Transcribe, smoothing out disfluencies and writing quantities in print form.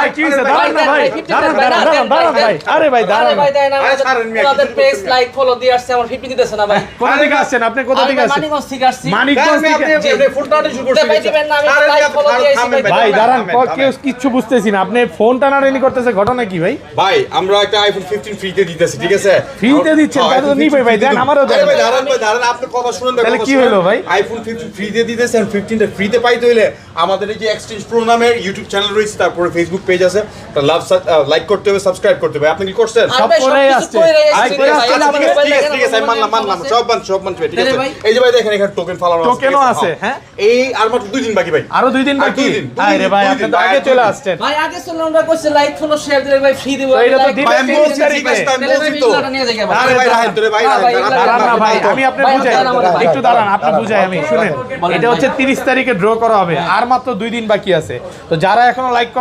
ভাই কি হইছে দাঁড়ান না ভাই দাঁড়ান ভাই আরে ভাই দাঁড়ান আপনাদের পেজ লাইক ফলো দিয়ে আসছে আমার 50 দিতেছে না ভাই কোথা থেকে আসছেন আপনি কোথা থেকে আসছেন মানিকগঞ্জ থেকে আসছি মানিকগঞ্জ থেকে আপনি ফুলটা শুরু করছেন ভাই দিবেন না আমি লাইক ফলো দিয়ে আসছি ভাই দাঁড়ান কেউ কিচ্ছু বুঝতেছি না আপনি ফোন টানাটানি করতেছে ঘটনা কি ভাই ভাই আমরা একটা আইফোন 15 ফ্রিতে দিতেছি ঠিক আছে ফ্রিতে দিচ্ছেন তাহলে তো নিবে ভাই দেন আমারও দেন ভাই দাঁড়ান আপনি কথা শুনুন তাহলে কি হলো ভাই আইফোন 15 ফ্রিতে দিতেছেন 15টা ফ্রিতে পাইতে হইলে আমাদের এই যে এক্সচেঞ্জ প্রো নামের ইউটিউব চ্যানেল রয়েছে তারপরে ফেসবুক পেজ আছে লাইক করতে হবে সাবস্ক্রাইব করতে হবে আপনি কি করছেন সব করে আসছে ঠিক আছে মানলাম সব মান ঠিক আছে এই যে ভাই দেখেন এখানে টোকেন ফালানো আছে টোকেনও আছে হ্যাঁ এই আর মাত্র 2 দিন বাকি ভাই আরো 2 দিন বাকি আরে ভাই আপনি তো আগে চলে আসছেন ভাই আগে চলে আমরা কইছে লাইক ফলো শেয়ার দিলে ভাই ফ্রি দিব এটা তো দিবেন 30 তারিখে আরে ভাই রাহেন তোরে ভাই দাঁড়ান না ভাই আমি আপনি বুঝাই একটু দাঁড়ান আপনি বুঝাই আমি শুনেন এটা হচ্ছে 30 তারিখে ড্র করা হবে আর মাত্র 2 দিন বাকি আছে তো যারা এখনো লাইক